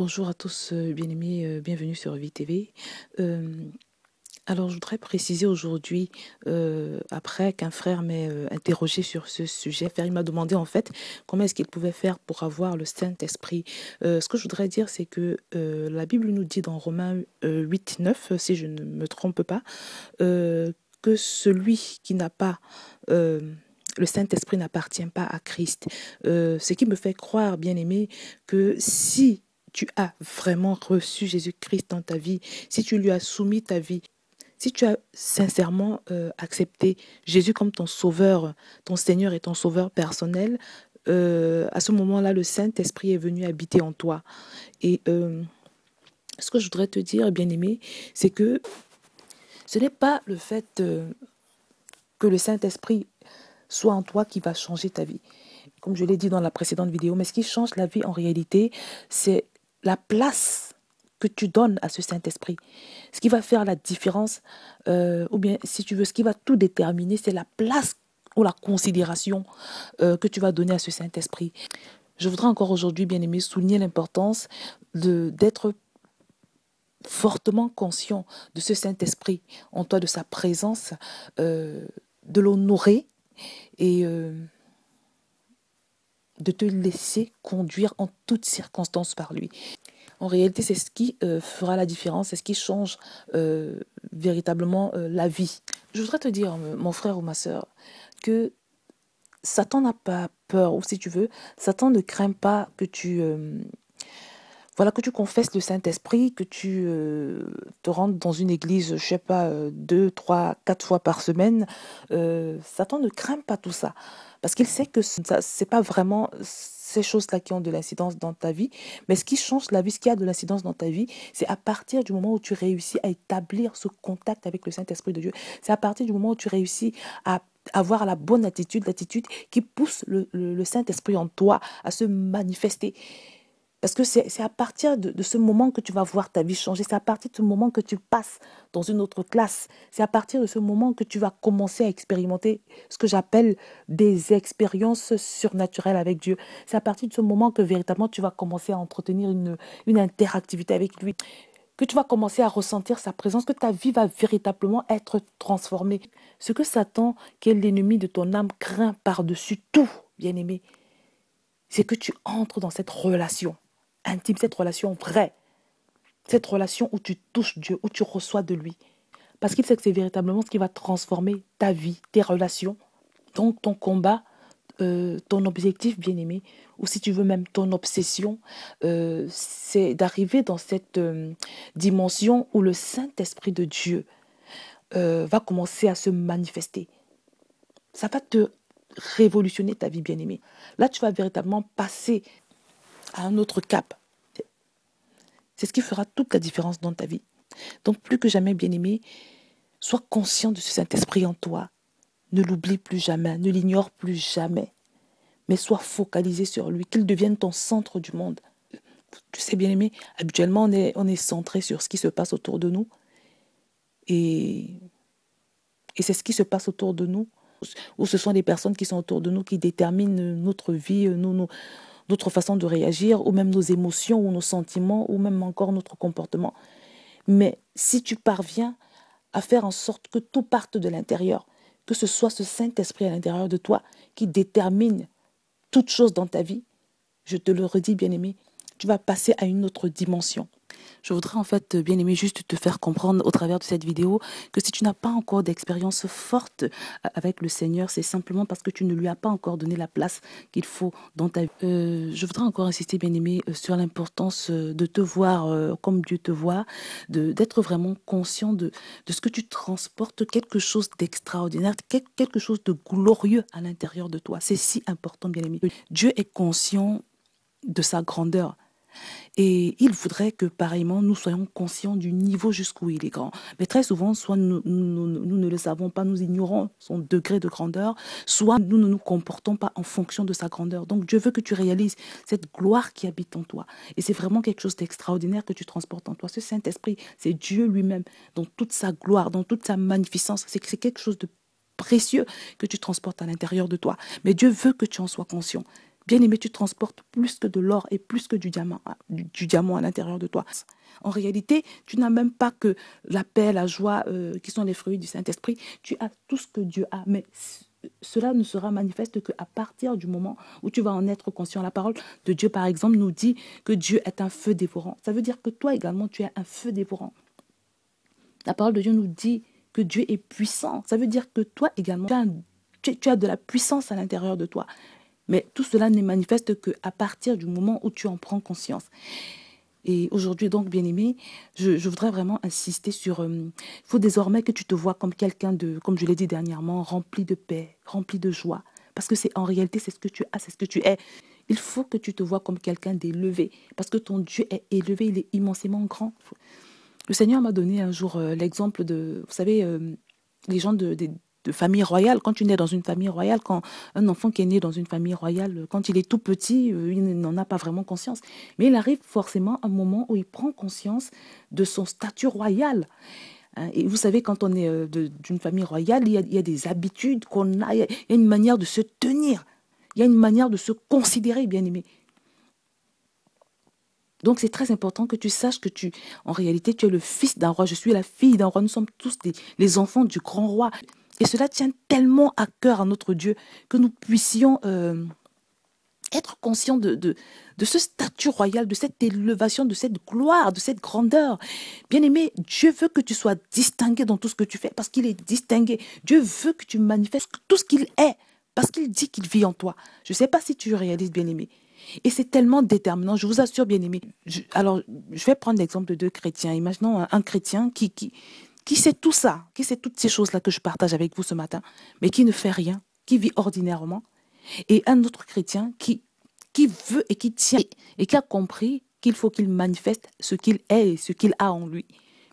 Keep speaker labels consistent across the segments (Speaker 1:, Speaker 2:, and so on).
Speaker 1: Bonjour à tous, bien-aimés, bienvenue sur Vie TV. Alors, je voudrais préciser aujourd'hui, après qu'un frère m'ait interrogé sur ce sujet, il m'a demandé en fait comment est-ce qu'il pouvait faire pour avoir le Saint-Esprit. Ce que je voudrais dire, c'est que la Bible nous dit dans Romains 8, 9, si je ne me trompe pas, que celui qui n'a pas le Saint-Esprit n'appartient pas à Christ. Ce qui me fait croire, bien-aimé, que si tu as vraiment reçu Jésus-Christ dans ta vie, si tu lui as soumis ta vie, si tu as sincèrement accepté Jésus comme ton sauveur, ton Seigneur et ton sauveur personnel, à ce moment-là, le Saint-Esprit est venu habiter en toi. Et ce que je voudrais te dire, bien-aimé, c'est que ce n'est pas le fait que le Saint-Esprit soit en toi qui va changer ta vie, comme je l'ai dit dans la précédente vidéo, mais ce qui change la vie en réalité, c'est la place que tu donnes à ce Saint-Esprit. Ce qui va faire la différence, ou bien si tu veux, ce qui va tout déterminer, c'est la place ou la considération que tu vas donner à ce Saint-Esprit. Je voudrais encore aujourd'hui, bien aimé, souligner l'importance d'être fortement conscient de ce Saint-Esprit en toi, de sa présence, de l'honorer et de te laisser conduire en toutes circonstances par lui. En réalité, c'est ce qui fera la différence, c'est ce qui change véritablement la vie. Je voudrais te dire, mon frère ou ma sœur, que Satan n'a pas peur, ou si tu veux, Satan ne craint pas que que tu confesses le Saint-Esprit, que tu te rendes dans une église, je sais pas, 2, 3, 4 fois par semaine. Satan ne craint pas tout ça. Parce qu'il sait que c'est pas vraiment ces choses-là qui ont de l'incidence dans ta vie. Mais ce qui change la vie, ce qui a de l'incidence dans ta vie, c'est à partir du moment où tu réussis à établir ce contact avec le Saint-Esprit de Dieu. C'est à partir du moment où tu réussis à avoir la bonne attitude, l'attitude qui pousse le Saint-Esprit en toi à se manifester. Parce que c'est à partir de ce moment que tu vas voir ta vie changer. C'est à partir de ce moment que tu passes dans une autre classe. C'est à partir de ce moment que tu vas commencer à expérimenter ce que j'appelle des expériences surnaturelles avec Dieu. C'est à partir de ce moment que véritablement tu vas commencer à entretenir une interactivité avec lui. Que tu vas commencer à ressentir sa présence, que ta vie va véritablement être transformée. Ce que Satan, qui est l'ennemi de ton âme, craint par-dessus tout, bien-aimé, c'est que tu entres dans cette relation intime, cette relation vraie, cette relation où tu touches Dieu, où tu reçois de lui. Parce qu'il sait que c'est véritablement ce qui va transformer ta vie, tes relations, donc ton combat, ton objectif, bien-aimé, ou si tu veux même ton obsession, c'est d'arriver dans cette dimension où le Saint-Esprit de Dieu va commencer à se manifester. Ça va te révolutionner ta vie, bien-aimé. Là, tu vas véritablement passer à un autre cap. C'est ce qui fera toute la différence dans ta vie. Donc, plus que jamais, bien-aimé, sois conscient de ce Saint-Esprit en toi. Ne l'oublie plus jamais, ne l'ignore plus jamais. Mais sois focalisé sur lui, qu'il devienne ton centre du monde. Tu sais, bien-aimé, habituellement, on est centré sur ce qui se passe autour de nous. Et c'est ce qui se passe autour de nous, ou ce sont des personnes qui sont autour de nous qui déterminent notre vie, notre façon de réagir, ou même nos émotions, ou nos sentiments, ou même encore notre comportement. Mais si tu parviens à faire en sorte que tout parte de l'intérieur, que ce soit ce Saint-Esprit à l'intérieur de toi qui détermine toute chose dans ta vie, je te le redis, bien-aimé, tu vas passer à une autre dimension. Je voudrais en fait, bien aimé, juste te faire comprendre au travers de cette vidéo que si tu n'as pas encore d'expérience forte avec le Seigneur, c'est simplement parce que tu ne lui as pas encore donné la place qu'il faut dans ta vie. Je voudrais encore insister, bien aimé, sur l'importance de te voir comme Dieu te voit, d'être vraiment conscient de ce que tu transportes, quelque chose d'extraordinaire, quelque chose de glorieux à l'intérieur de toi. C'est si important, bien aimé. Dieu est conscient de sa grandeur. Et il voudrait que, pareillement, nous soyons conscients du niveau jusqu'où il est grand. Mais très souvent, soit nous ne le savons pas, nous ignorons son degré de grandeur, soit nous ne nous comportons pas en fonction de sa grandeur. Donc Dieu veut que tu réalises cette gloire qui habite en toi. Et c'est vraiment quelque chose d'extraordinaire que tu transportes en toi. Ce Saint-Esprit, c'est Dieu lui-même, dans toute sa gloire, dans toute sa magnificence. C'est quelque chose de précieux que tu transportes à l'intérieur de toi. Mais Dieu veut que tu en sois conscient. Bien-aimé, tu transportes plus que de l'or et plus que du diamant, du diamant à l'intérieur de toi. En réalité, tu n'as même pas que la paix, la joie, qui sont les fruits du Saint-Esprit. Tu as tout ce que Dieu a, mais cela ne sera manifeste qu'à partir du moment où tu vas en être conscient. La parole de Dieu, par exemple, nous dit que Dieu est un feu dévorant. Ça veut dire que toi également, tu es un feu dévorant. La parole de Dieu nous dit que Dieu est puissant. Ça veut dire que toi également, tu as de la puissance à l'intérieur de toi. Mais tout cela n'est manifeste qu'à partir du moment où tu en prends conscience. Et aujourd'hui, donc, bien-aimé, je voudrais vraiment insister sur... Il faut désormais que tu te vois comme quelqu'un de, comme je l'ai dit dernièrement, rempli de paix, rempli de joie. Parce que en réalité, c'est ce que tu as, c'est ce que tu es. Il faut que tu te vois comme quelqu'un d'élevé. Parce que ton Dieu est élevé, il est immensément grand. Le Seigneur m'a donné un jour l'exemple de... Vous savez, les gens de famille royale. Quand tu nais dans une famille royale, quand un enfant qui est né dans une famille royale, quand il est tout petit, il n'en a pas vraiment conscience. Mais il arrive forcément un moment où il prend conscience de son statut royal. Et vous savez, quand on est d'une famille royale, il y a des habitudes qu'on a, il y a une manière de se tenir, il y a une manière de se considérer, bien aimé. Donc, c'est très important que tu saches que en réalité, tu es le fils d'un roi. Je suis la fille d'un roi. Nous sommes tous les enfants du grand roi. Et cela tient tellement à cœur à notre Dieu que nous puissions être conscients de ce statut royal, de cette élévation, de cette gloire, de cette grandeur. Bien-aimé, Dieu veut que tu sois distingué dans tout ce que tu fais parce qu'il est distingué. Dieu veut que tu manifestes tout ce qu'il est parce qu'il dit qu'il vit en toi. Je ne sais pas si tu réalises, bien-aimé. Et c'est tellement déterminant, je vous assure, bien-aimé. Alors, je vais prendre l'exemple de deux chrétiens. Imaginons un chrétien qui sait tout ça, qui sait toutes ces choses-là que je partage avec vous ce matin, mais qui ne fait rien, qui vit ordinairement. Et un autre chrétien qui veut et qui tient et qui a compris qu'il faut qu'il manifeste ce qu'il est et ce qu'il a en lui.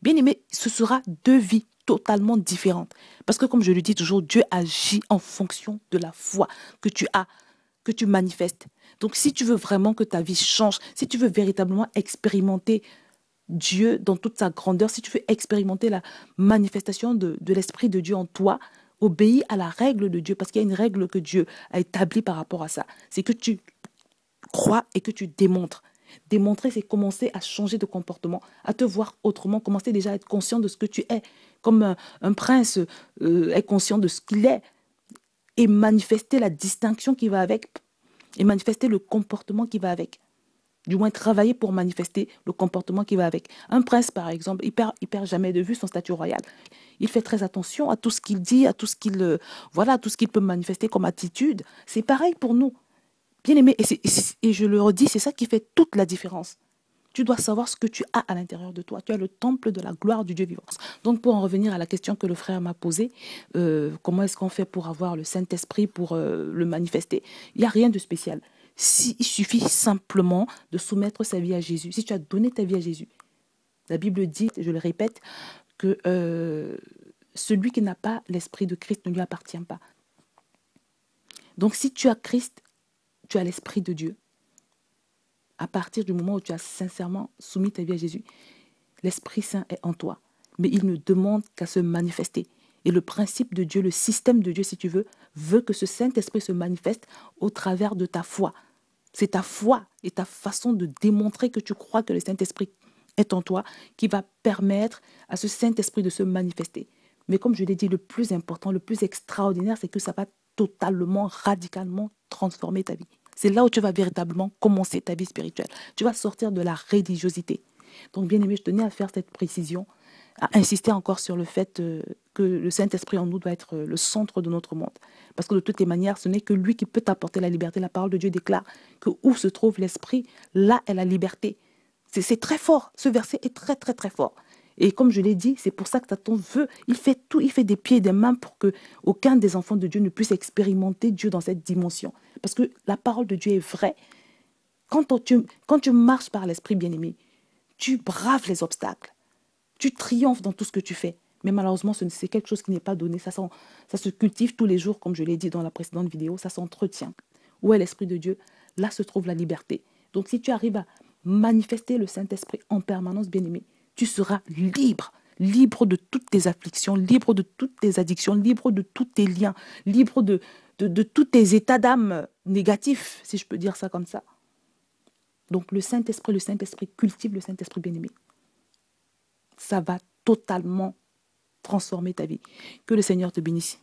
Speaker 1: Bien-aimé, ce sera deux vies totalement différentes. Parce que comme je le dis toujours, Dieu agit en fonction de la foi que tu as, que tu manifestes. Donc si tu veux vraiment que ta vie change, si tu veux véritablement expérimenter Dieu dans toute sa grandeur, si tu veux expérimenter la manifestation de l'Esprit de Dieu en toi, obéis à la règle de Dieu, parce qu'il y a une règle que Dieu a établie par rapport à ça. C'est que tu crois et que tu démontres. Démontrer, c'est commencer à changer de comportement, à te voir autrement, commencer déjà à être conscient de ce que tu es, comme un prince est conscient de ce qu'il est, et manifester la distinction qui va avec, et manifester le comportement qui va avec. Du moins, travailler pour manifester le comportement qui va avec. Un prince, par exemple, il perd jamais de vue son statut royal. Il fait très attention à tout ce qu'il dit, à tout ce qu'il voilà, tout ce qu'il peut manifester comme attitude. C'est pareil pour nous. Bien aimé, et je le redis, c'est ça qui fait toute la différence. Tu dois savoir ce que tu as à l'intérieur de toi. Tu as le temple de la gloire du Dieu vivant. Donc, pour en revenir à la question que le frère m'a posée, comment est-ce qu'on fait pour avoir le Saint-Esprit, pour le manifester? Il n'y a rien de spécial. Il suffit simplement de soumettre sa vie à Jésus. Si tu as donné ta vie à Jésus, la Bible dit, je le répète, que celui qui n'a pas l'Esprit de Christ ne lui appartient pas. Donc, si tu as Christ, tu as l'Esprit de Dieu. À partir du moment où tu as sincèrement soumis ta vie à Jésus, l'Esprit Saint est en toi. Mais il ne demande qu'à se manifester. Et le principe de Dieu, le système de Dieu, si tu veux, veut que ce Saint-Esprit se manifeste au travers de ta foi. C'est ta foi et ta façon de démontrer que tu crois que le Saint-Esprit est en toi qui va permettre à ce Saint-Esprit de se manifester. Mais comme je l'ai dit, le plus important, le plus extraordinaire, c'est que ça va totalement, radicalement transformer ta vie. C'est là où tu vas véritablement commencer ta vie spirituelle. Tu vas sortir de la religiosité. Donc, bien aimé, je tenais à faire cette précision, à insister encore sur le fait que le Saint-Esprit en nous doit être le centre de notre monde. Parce que de toutes les manières, ce n'est que lui qui peut t'apporter la liberté. La parole de Dieu déclare que où se trouve l'Esprit, là est la liberté. C'est très fort. Ce verset est très, très, très fort. Et comme je l'ai dit, c'est pour ça que Satan veut, il fait tout, il fait des pieds et des mains pour que aucun des enfants de Dieu ne puisse expérimenter Dieu dans cette dimension. Parce que la parole de Dieu est vraie. Quand tu marches par l'Esprit bien-aimé, tu braves les obstacles. Tu triomphes dans tout ce que tu fais. Mais malheureusement, c'est quelque chose qui n'est pas donné. Ça se cultive tous les jours, comme je l'ai dit dans la précédente vidéo. Ça s'entretient. Où est l'Esprit de Dieu? Là se trouve la liberté. Donc si tu arrives à manifester le Saint-Esprit en permanence, bien-aimé, tu seras libre. Libre de toutes tes afflictions, libre de toutes tes addictions, libre de tous tes liens, libre de tous tes états d'âme négatif, si je peux dire ça comme ça. Donc le Saint-Esprit cultive le Saint-Esprit bien-aimé. Ça va totalement transformer ta vie. Que le Seigneur te bénisse.